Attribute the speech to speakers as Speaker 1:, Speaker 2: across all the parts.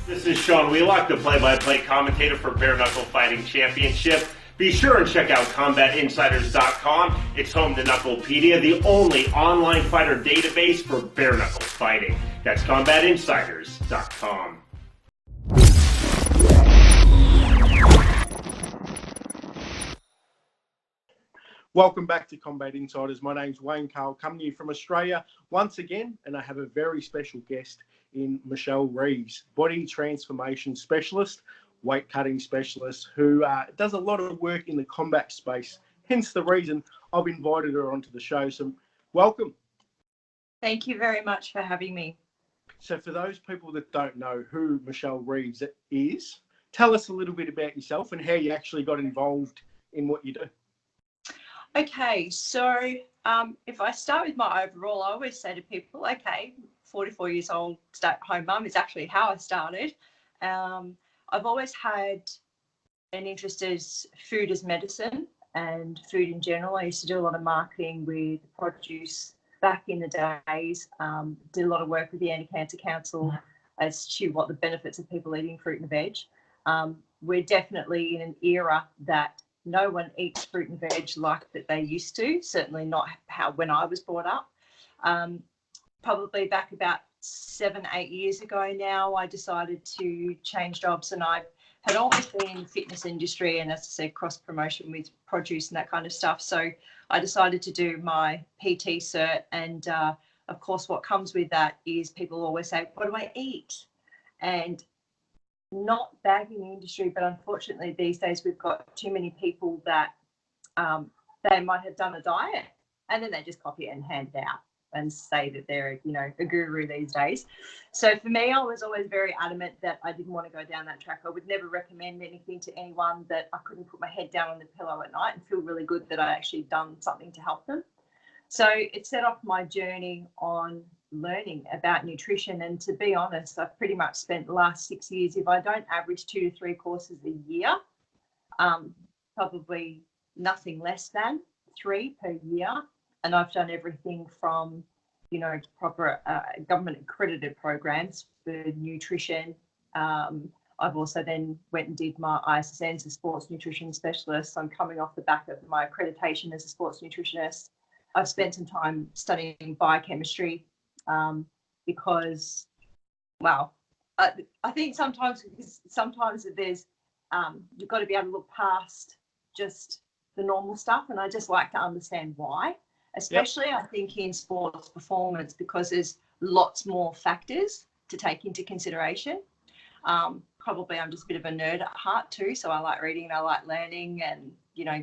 Speaker 1: This is Sean Wheelock, the play-by-play commentator for Bare Knuckle Fighting Championship. Be sure and check out CombatInsiders.com. It's home to Knucklepedia, the only online fighter database for bare knuckle fighting. That's CombatInsiders.com.
Speaker 2: Welcome back to Combat Insiders. My name's Wayne Carl, coming to you from Australia once again, and I have a very special guest in Michelle Reeves, body transformation specialist, weight cutting specialist, who does a lot of work in the combat space. Hence the reason I've invited her onto the show. So welcome.
Speaker 3: Thank you very much for having me.
Speaker 2: So for those people that don't know who Michelle Reeves is, tell us a little bit about yourself and how you actually got involved in what you do.
Speaker 3: Okay, so if I start with my overall, I always say to people, okay, 44 years old, stay-at-home mum is actually how I started. I've always had an interest as food as medicine and food in general. I used to do a lot of marketing with produce back in the days, did a lot of work with the Anti-Cancer Council as to what the benefits of people eating fruit and veg. We're definitely in an era that no one eats fruit and veg like that they used to, certainly not when I was brought up. Probably back about 7-8 years ago now, I decided to change jobs, and I had always been in the fitness industry and, as I said, cross promotion with produce and that kind of stuff. So I decided to do my PT cert, and of course what comes with that is people always say, what do I eat? And not bagging the industry, but unfortunately these days we've got too many people that they might have done a diet and then they just copy it and hand it out and say that they're, a guru these days. So for me, I was always very adamant that I didn't want to go down that track. I would never recommend anything to anyone that I couldn't put my head down on the pillow at night and feel really good that I actually done something to help them. So it set off my journey on learning about nutrition. And to be honest, I've pretty much spent the last 6 years, if I don't average 2 to 3 courses a year, probably nothing less than 3 per year. And I've done everything from, proper government accredited programs for nutrition. I've also then went and did my ISSN as a sports nutrition specialist. I'm coming off the back of my accreditation as a sports nutritionist. I've spent some time studying biochemistry because, I think sometimes there's, you've got to be able to look past just the normal stuff. And I just like to understand why, especially I think in sports performance, because there's lots more factors to take into consideration. Probably I'm just a bit of a nerd at heart too. So I like reading and I like learning and,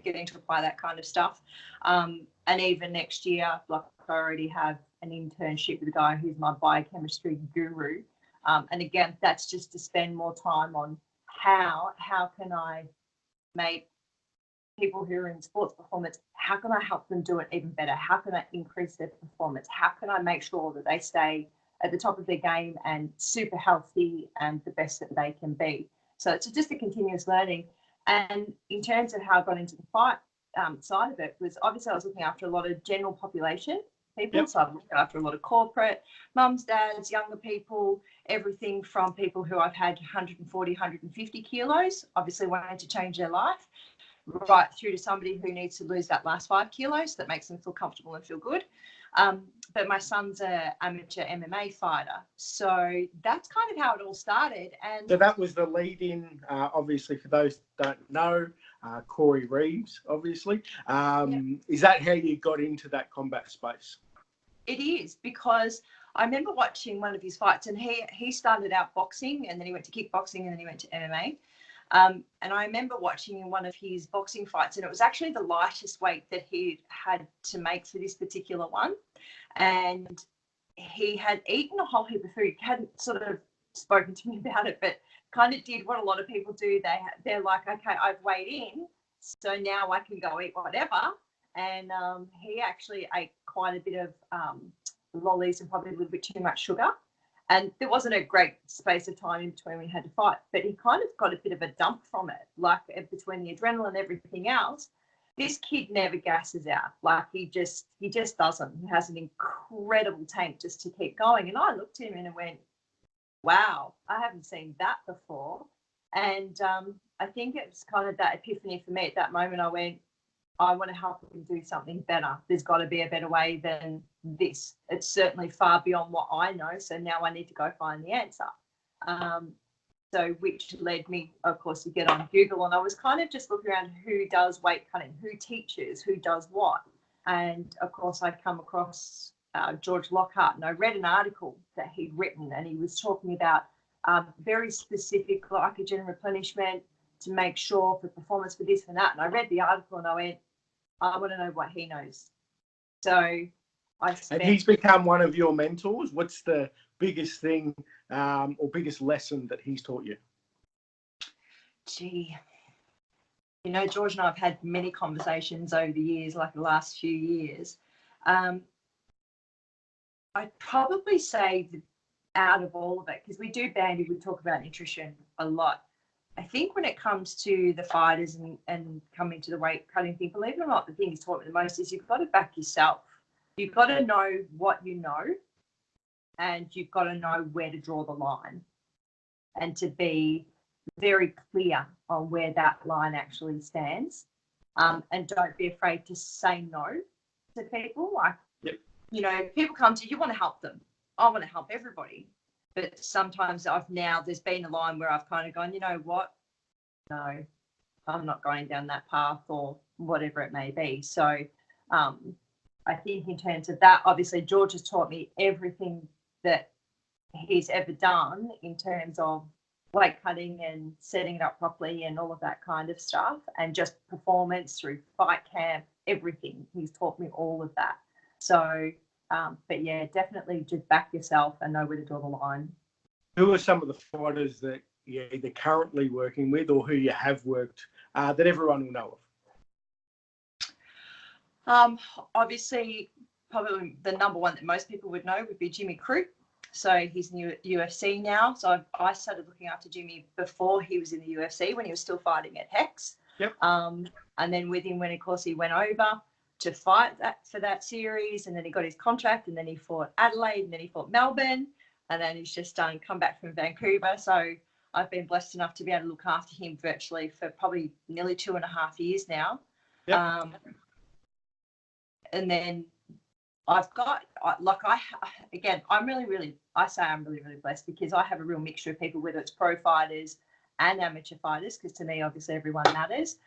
Speaker 3: getting to apply that kind of stuff. And even next year, I already have an internship with a guy who's my biochemistry guru. And again, that's just to spend more time on how can I make people who are in sports performance, how can I help them do it even better? How can I increase their performance? How can I make sure that they stay at the top of their game and super healthy and the best that they can be? So it's just a continuous learning. And in terms of how I got into the fight side of it, was obviously I was looking after a lot of general population people. So I'm looking after a lot of corporate, mums, dads, younger people, everything from people who I've had 140, 150 kilos, obviously wanting to change their life, right through to somebody who needs to lose that last 5 kilos that makes them feel comfortable and feel good. But my son's an amateur MMA fighter. So that's kind of how it all started. And
Speaker 2: so that was the lead in, obviously, for those that don't know, Corey Reeves, obviously. Is that how you got into that combat space?
Speaker 3: It is, because I remember watching one of his fights, and he started out boxing, and then he went to kickboxing, and then he went to MMA. And I remember watching in one of his boxing fights, and it was actually the lightest weight that he had to make for this particular one. And he had eaten a whole heap of food. He hadn't sort of spoken to me about it, but kind of did what a lot of people do. They're like, okay, I've weighed in, so now I can go eat whatever. And he actually ate quite a bit of lollies and probably a little bit too much sugar. And there wasn't a great space of time in between we had to fight, but he kind of got a bit of a dump from it, like between the adrenaline and everything else. This kid never gasses out. Like he just doesn't. He has an incredible tank just to keep going. And I looked at him and I went, wow, I haven't seen that before. And I think it was kind of that epiphany for me at that moment. I went, I want to help him do something better. There's got to be a better way than this. It's certainly far beyond what I know. So now I need to go find the answer. So which led me, of course, to get on Google. And I was kind of just looking around who does weight cutting, who teaches, who does what. And, of course, I come across George Lockhart, and I read an article that he'd written, and he was talking about very specific glycogen replenishment to make sure for performance for this and that. And I read the article and I went, I want to know what he knows. So
Speaker 2: and he's become one of your mentors. What's the biggest thing or biggest lesson that he's taught you?
Speaker 3: Gee, you know, George and I have had many conversations over the years, like the last few years. I'd probably say that out of all of it, because we talk about nutrition a lot. I think when it comes to the fighters and coming to the weight cutting thing, believe it or not, the thing he's taught me the most is you've got to back yourself. You've got to know what you know, and you've got to know where to draw the line, and to be very clear on where that line actually stands. And don't be afraid to say no to people. Like,
Speaker 2: yep.
Speaker 3: You know, people come to you, you want to help them. I want to help everybody. But sometimes there's been a line where I've kind of gone, you know what? No, I'm not going down that path, or whatever it may be. So I think in terms of that, obviously George has taught me everything that he's ever done in terms of weight cutting and setting it up properly and all of that kind of stuff, and just performance through fight camp, everything. He's taught me all of that. So, but yeah, definitely just back yourself and know where to draw the line.
Speaker 2: Who are some of the fighters that you're either currently working with or who you have worked that everyone will know
Speaker 3: of? Obviously, probably the number one that most people would know would be Jimmy Crute. So he's in the UFC now. So I started looking after Jimmy before he was in the UFC, when he was still fighting at Hex.
Speaker 2: Yep.
Speaker 3: And then with him, when of course he went over to fight for that series, and then he got his contract, and then he fought Adelaide, and then he fought Melbourne, and then he's just come back from Vancouver. So I've been blessed enough to be able to look after him virtually for probably nearly 2.5 years now.
Speaker 2: Yep.
Speaker 3: And then I've got, I'm really, really blessed, because I have a real mixture of people, whether it's pro fighters and amateur fighters, because to me, obviously, everyone matters.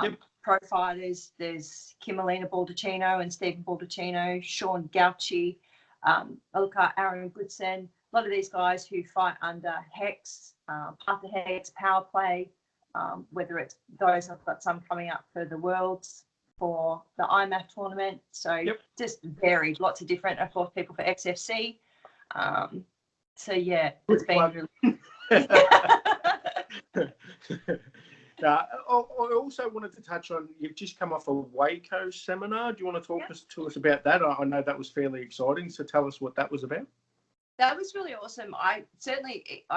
Speaker 2: Yep.
Speaker 3: Pro fighters, there's Kimmelina Baldacchino and Stephen Baldacchino, Sean Gauchi, Aaron Goodson, a lot of these guys who fight under Hex, Path to Hex, Power Play, whether it's those, I've got some coming up for the Worlds, for the IMAF tournament. So
Speaker 2: yep.
Speaker 3: Just varied, lots of different, of course, people for XFC. So yeah, it's been really...
Speaker 2: I also wanted to touch on, you've just come off a Waco seminar. Do you want to talk to us about that? I know that was fairly exciting, so tell us what that was about.
Speaker 3: That was really awesome. I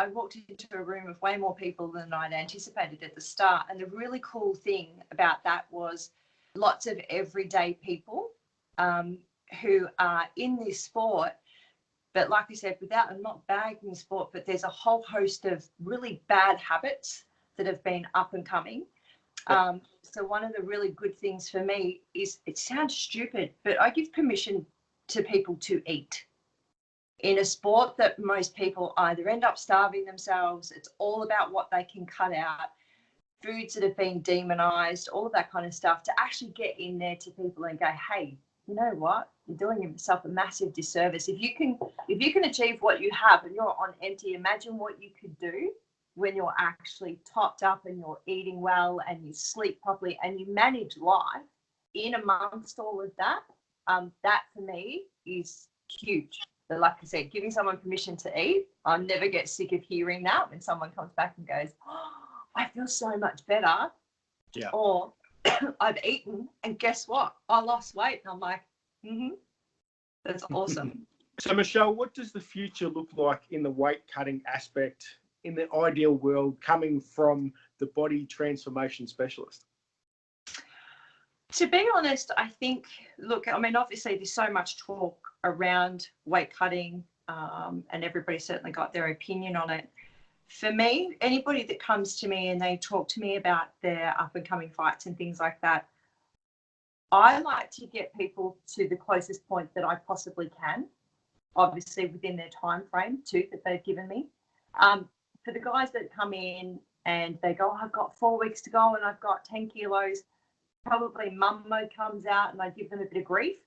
Speaker 3: walked into a room of way more people than I'd anticipated at the start. And the really cool thing about that was lots of everyday people who are in this sport, but like I said, I'm not bagging the sport, but there's a whole host of really bad habits that have been up and coming. So one of the really good things for me is, it sounds stupid, but I give permission to people to eat. In a sport that most people either end up starving themselves, it's all about what they can cut out, foods that have been demonized, all of that kind of stuff, to actually get in there to people and go, hey, you know what? You're doing yourself a massive disservice. If you can achieve what you have and you're on empty, imagine what you could do when you're actually topped up and you're eating well and you sleep properly and you manage life in amongst all of that. That for me is huge. But like I said, giving someone permission to eat, I never get sick of hearing that when someone comes back and goes, oh, I feel so much better.
Speaker 2: Yeah.
Speaker 3: Or I've eaten and guess what? I lost weight. And I'm like, that's awesome.
Speaker 2: So Michelle, what does the future look like in the weight cutting aspect in the ideal world, coming from the body transformation specialist?
Speaker 3: To be honest, I think, look, I mean, obviously there's so much talk around weight cutting, and everybody certainly got their opinion on it. For me, anybody that comes to me and they talk to me about their up and coming fights and things like that, I like to get people to the closest point that I possibly can, obviously within their time frame too that they've given me. For the guys that come in and they go, I've got 4 weeks to go and I've got 10 kilos, probably mum mode comes out and I give them a bit of grief.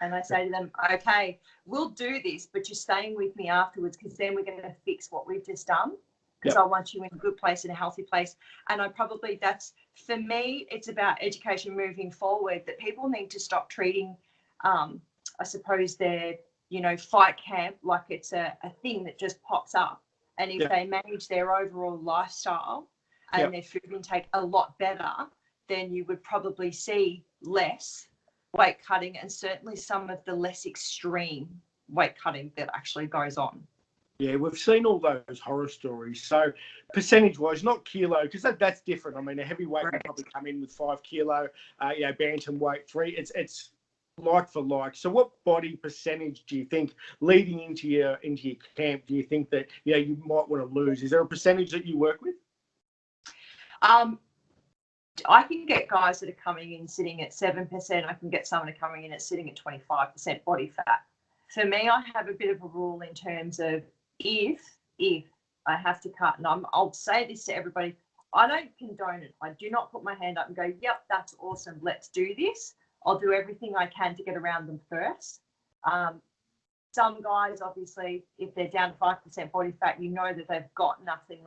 Speaker 3: And I say to them, okay, we'll do this, but you're staying with me afterwards because then we're going to fix what we've just done because I want you in a good place, in a healthy place. And that's, for me, it's about education moving forward, that people need to stop treating, I suppose, their, fight camp like it's a thing that just pops up. And if they manage their overall lifestyle and their food intake a lot better, then you would probably see less weight cutting and certainly some of the less extreme weight cutting that actually goes on.
Speaker 2: Yeah, we've seen all those horror stories. So percentage-wise, not kilo, because that's different. I mean, a heavyweight can probably come in with 5 kilo, bantamweight 3. It's like for like. So what body percentage do you think leading into your camp do you think that you might want to lose? Is there a percentage that you work with?
Speaker 3: I can get guys that are coming in sitting at 7%. I can get someone coming in at sitting at 25% body fat. For me, I have a bit of a rule in terms of if I have to cut, and I'll say this to everybody, I don't condone it. I do not put my hand up and go, yep, that's awesome, let's do this. I'll do everything I can to get around them first. Some guys, obviously, if they're down to 5% body fat, that they've got nothing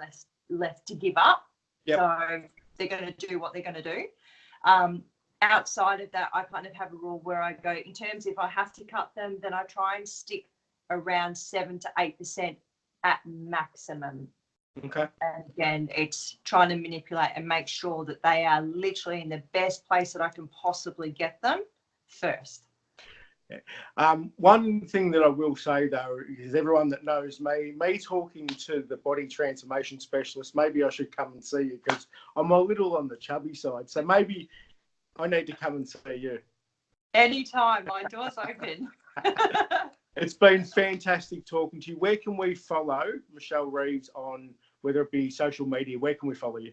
Speaker 3: left to give up. Yep. So they're going to do what they're going to do. Outside of that, I kind of have a rule where I go, in terms if I have to cut them, then I try and stick around 7 to 8% at maximum.
Speaker 2: Okay.
Speaker 3: And again, it's trying to manipulate and make sure that they are literally in the best place that I can possibly get them first.
Speaker 2: One thing that I will say, though, is everyone that knows me talking to the body transformation specialist, maybe I should come and see you because I'm a little on the chubby side. So maybe I need to come and see you.
Speaker 3: Anytime. My door's open.
Speaker 2: It's been fantastic talking to you. Where can we follow Michelle Reeves on, whether it be social media? Where can we follow you?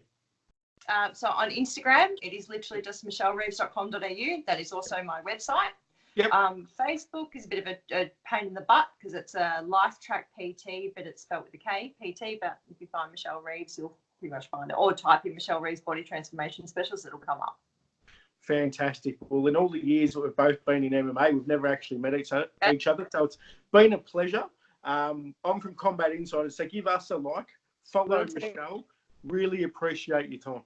Speaker 3: So on Instagram, it is literally just michellereeves.com.au. That is also my website.
Speaker 2: Yep.
Speaker 3: Facebook is a bit of a pain in the butt because it's a Life Track PT, but it's spelled with a K, PT. But if you find Michelle Reeves, you'll pretty much find it. Or type in Michelle Reeves Body Transformation Specialist, it'll come up.
Speaker 2: Fantastic. Well, in all the years that we've both been in MMA, we've never actually met each other. So it's been a pleasure. I'm from Combat Insiders, so give us a like. Follow Michelle. Really appreciate your time.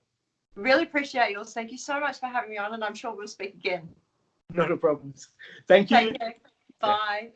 Speaker 3: Really appreciate yours. Thank you so much for having me on, and I'm sure we'll speak again.
Speaker 2: Not a problem. Thank you.
Speaker 3: Take care. Bye. Yeah.